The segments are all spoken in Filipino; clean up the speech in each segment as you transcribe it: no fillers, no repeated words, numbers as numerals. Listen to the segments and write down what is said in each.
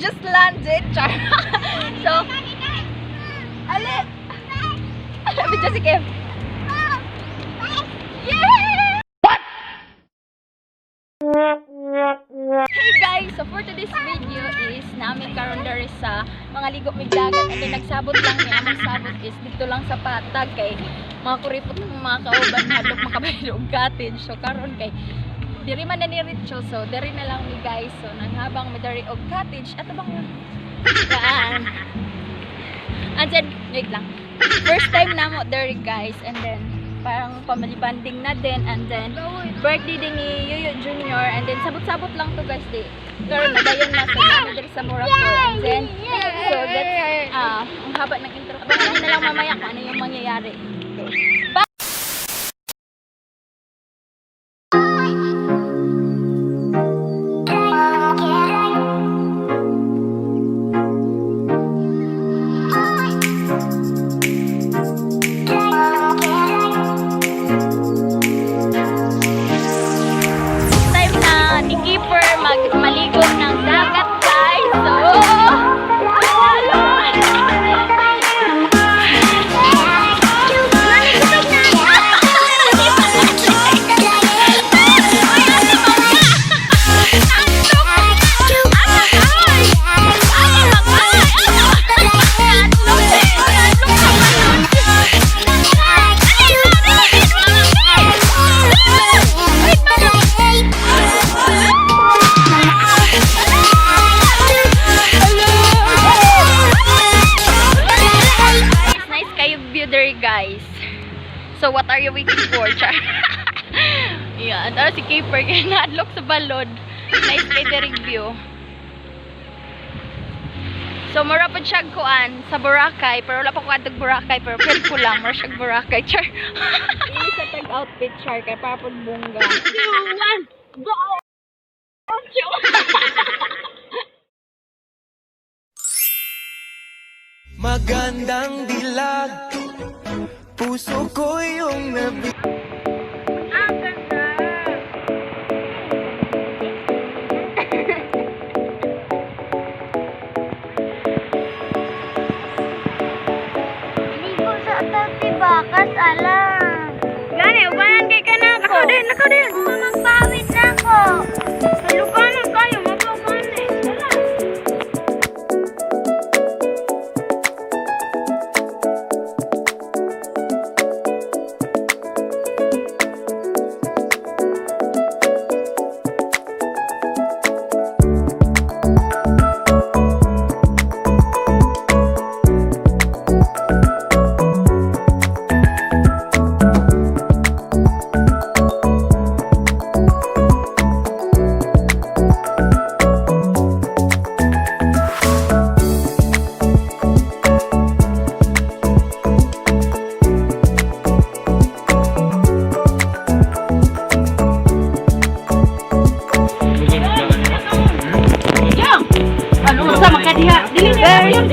just landed. Char. So, ali. Video si Kev. Yeah! What? Hey guys, so for today's video is namin karon diri sa mga ligop mig dagat and then nagsabot lang niya. Magsabot is dito lang sa patag kay mga kuripot ng mga kauban hadlok makabayad og cottage. So karon kay diri man na ni Richo, so diri na lang ni guys. So nanghabang madari og cottage at abang yan. And then wait lang. First time na mo diri guys, and then parang family bonding na din, and then birthday din ni Yuyo Junior, and then sabot-sabot lang to guys di. Pero nadayon na sa diri sa Morocco, and then so that's ang haba ng intro. Abangan na lang mamaya kung ano yung mangyayari. Okay. Maligo ng dagat guys. So guys. So what are you waiting for? Yan, si Keeper kaya na-adlock sa balod. Nice kay direct view. So mura pa siya kuan sa Boracay, pero wala pa ko adtog Boracay, pero pwede ko lang mura siya Boracay. Char. Ini sa tag outfit char kay para pud bongga. 2 1 go. Magandang dilag, puso ko yung nabi. Ang ganda. Ligo sa tati bakas, alam. Gani, ubanan kay kanako. Ako din. Mamapawit na ako. Halukanan kayo, mapapan eh.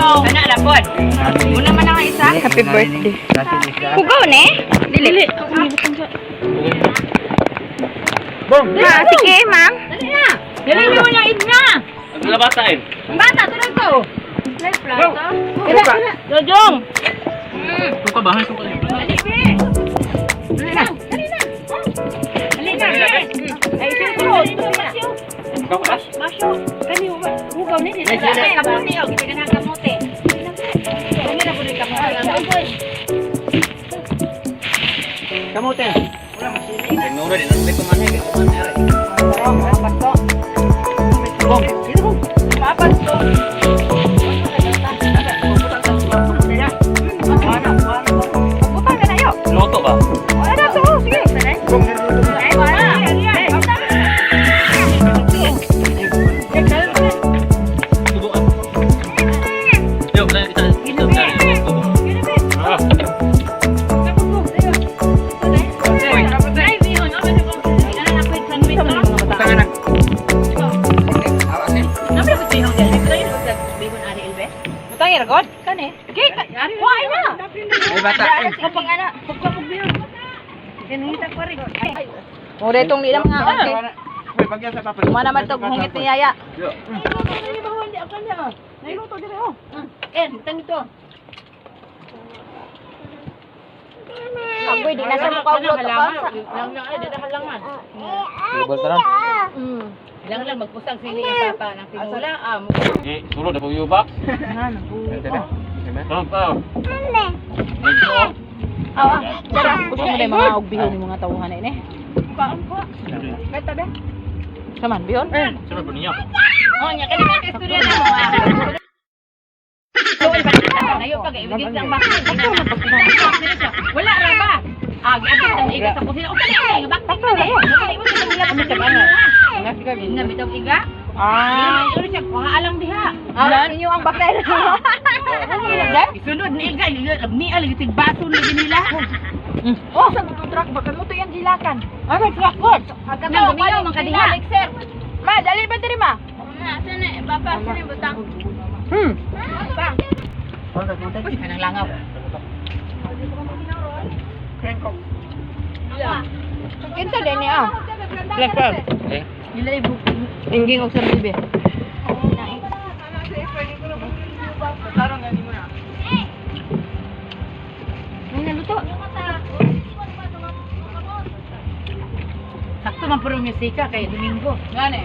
Anak lapod. Muna man ang isa. Happy birthday. Hugaw ne? Dili. Bom! Sige, ma'am. Dali na. Dali mo niya idna. Ang bata eh. Bata, tulad ko. May plato. Dojong. Ito ka bahay, ito ka. Dali, be. Dali na. Dali na. Ay, sino? Masyo. Kani hugaw ni. Ay, kamuti o. Kita na kamuti. Kami na po rin kamuti. Kamote. Nura din ang beto man eh. Apat ko. Bom. Apat ko. Butang ka na yun. Loto ba? Wala na to. Sige. Bom. Ay, wala. Tubuan. Yo, na kita. Tangir god kan eh. Why na? Ay bata. Kapag ana, pagpapag biyo. Kinita pa rin. Ore tong nila mga ate. Uy, bagyan sa papa. Kuma naman to hungit ni Yaya. Agoy, di na sa mukha ulo to ba? Ibol tanan. Lang lang magpusang sili ang papa ng tinula. Eh, sulod na po yung box. Tulog pa. Dara, gusto mo dahil mga ugbihon yung mga tawuhan na ini. Saman, bihon? Sulod po niya. Oh, nya kanina ka istorya na mo. Tuloy ba na nayo pag ibigit lang bakit wala ra ba? Agad ang iga sa kusina. O kaya nga bakit na eh. Ano ka ba nga? Na bitong iga? Ano siya kuha alang diha. Ano yung ang bakter? Isunod ni iga ni alang itig baso ni nila. Oh, sa truck bakit mo to yan dilakan? Ano truck ko? Nang guminaw man kadiha. Ma, dali ba diri ma? Papa, saan butang? Kanang langaw. Kinsa din niya. Eh, Nila ibu. Inging og sa bibi. May naluto. Sakto man puro musika kay Domingo. Ngane.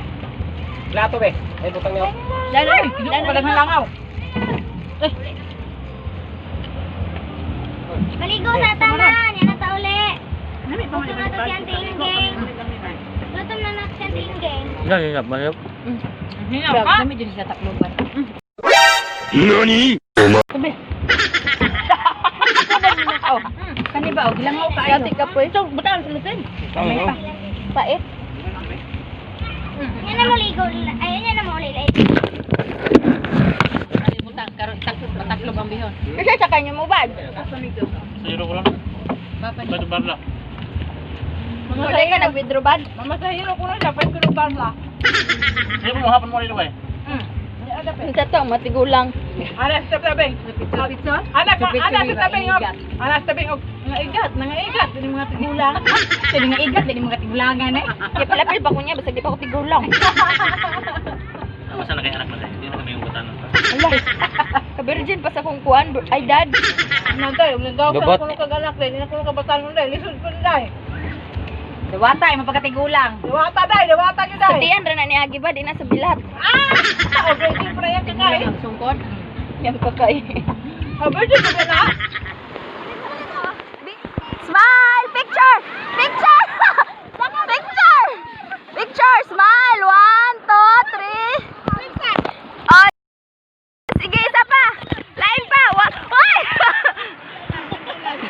plato be. Ay, butang niyo. Lalo, lalo pa ng langaw. Maligo sa tanan. Yan na ta uli. Nami pa Luto na to siyang tingging. Luto na na siyang tingging. Yan, yan, maliyap. Hinaw ka? Kami dyan sa takloban. Kani ba? Gilangaw ka. Dati ka po. Ito, butaan sa lutin. Pait. Yan na maligo. Ayun yan na maulilay. Kani butang, karon taklob ang bihon. Kasi sa kanya mo ba? Sayuro ko lang. Papa ni. Bato barla. Wala ka nag-withdraw ba? Mama sa hiro ko na dapat ko lubar la. Sige mo, hapon mo rin, eh. Isa to, matigulang. Anak sa tabing. Pizza? Anak sa tabing. Anak sa tabing. Nga igat, dili mga tigulang. Dili nga igat, dili mga tigulangan eh. Kaya palapil pa ko niya, basta di pa ko tigulang. Masa na kay anak mo tayo? Hindi na kami yung butanan. Ala, ka-virgin pa sa kong kuwan. Ay, dad. Nagay, nagaw Gabot. sa kuno kaganak dai, dili na kuno kabatan mo dai, lisod ko dai. Dewata ay mapagkatigulang. Dewata nyo Sa tiyan, rana ni Agi ba? Di na sa bilat. Okay, di pa yan kakay. Sungkod. Yan kakay. Habay di pa na. Smile! Picture! Picture! Picture! Picture! Smile! 1, 2, 3. Oh, sige, isa pa. Lain pa. Hoy!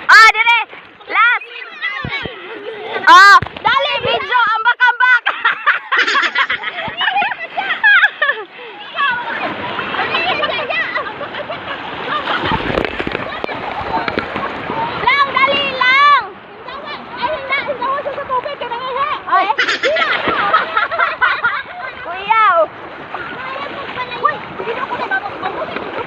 Ah, dire. Last. Ah, dali video ambak-ambak. Lang, dali lang. Ay, hindawa siya sa tubig ka nangihi. Ay. Kuyaw.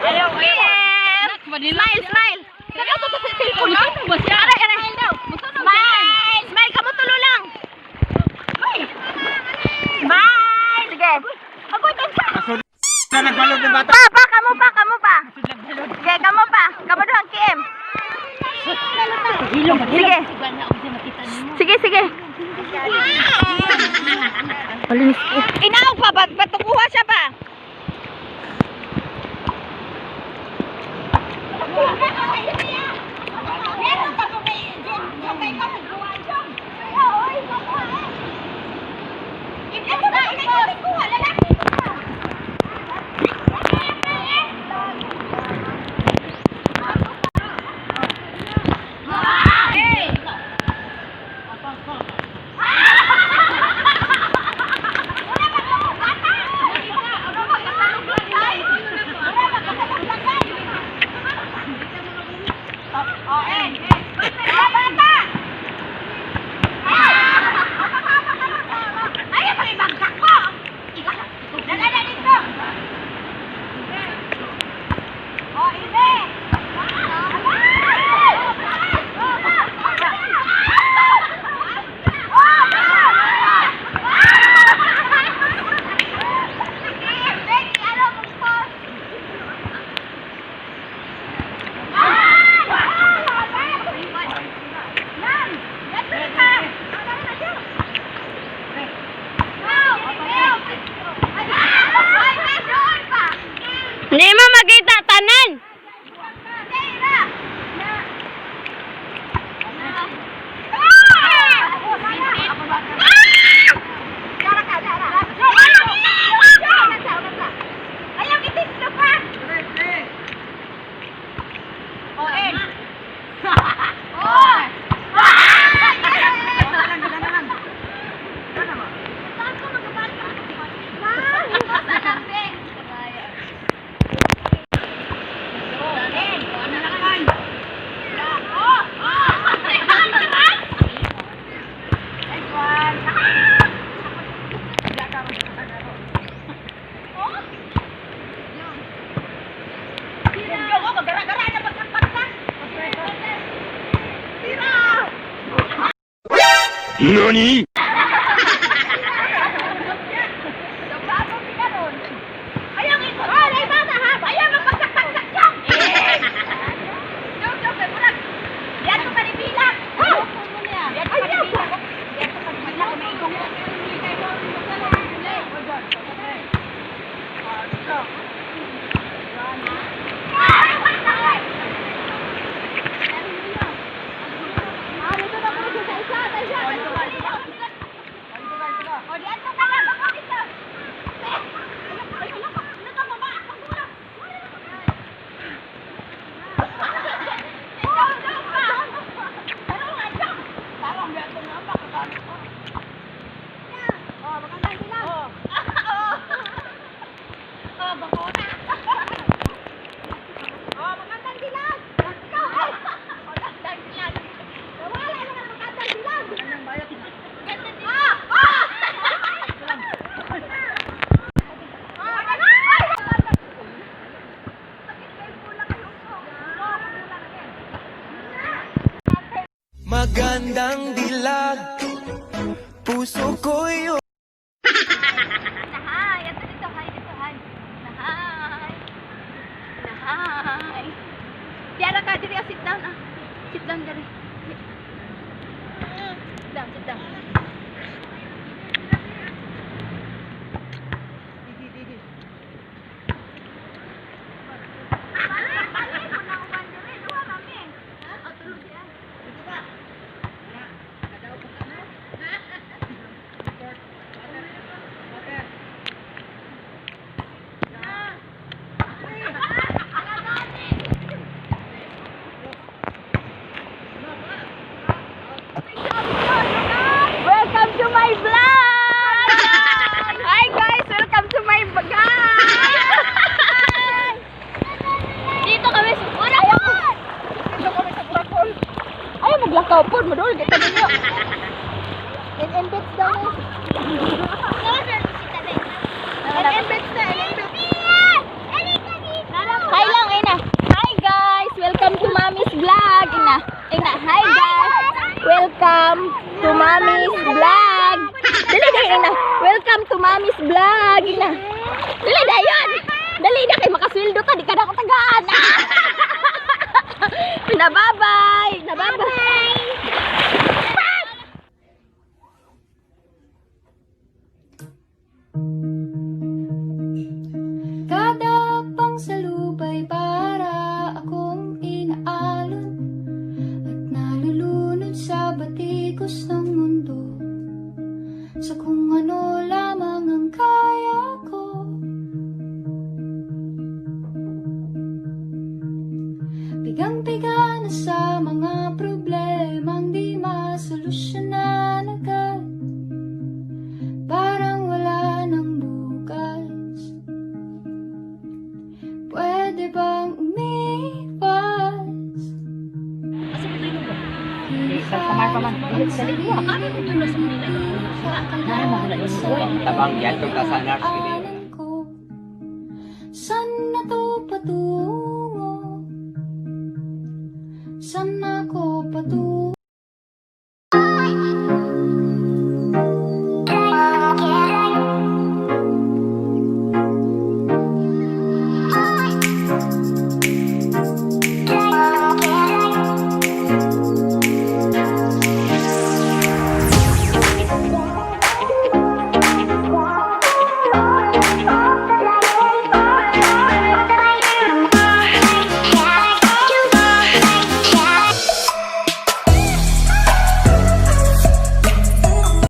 Ayaw, Yes. Smile, smile. Kaya to sa cellphone ha? Aray, aray. Smile. Smile, kamu tulo lang. Smile. Sige. Agoy, tagsa. Na nagbalog ng bata. Pa, kamu pa. Sige, kamu pa. Kamu doon, Kim. Sige. Sige. Inaog pa, patukuha siya pa. NANI?! Ayaw ikot! Oh, nay bata ha! Ayaw magpagsak-pagsak siya! Joke, kay Burak! Diyan ko kanibilang! Diyan ko kanibilang! Diyan ko kanibilang! Umiikong mo! Magandang dilag, puso ko yun. Nahay! Ato dito, hay dito, hay. Nahay! Nahay! Tiara ka, diri, sit down, ah. Sit down, diri. Sit down, sit down. Welcome to my vlog! Hi guys! Welcome to my vlog! Dito kami sa Burakon! Dito kami sa Burakon! Ay, maglakaw po! Madul, kita ninyo! In-embeds daw na! In-embeds na! Hi lang, Ina! Hi guys! Welcome to Mommy's vlog! Ina! Ina! Hi guys! Welcome to Mommy's vlog! Dali na, Ina! Welcome to Mommy's vlog! Ina! Dali na yun! Dali na kay makasweldo ka! Di ka na ako tagaan! Ina, bye-bye! Ina, bye-bye! Kada pang salubay para akong inaalon at nalulunod sa batikos ng mundo, sa kung ano lamang ang kaya ko. Bigang-biga na sa mga problemang di masolusyonan agad, parang wala nang bukas. Pwede bang umiwas? Tabang yan, itong kasanar. Sana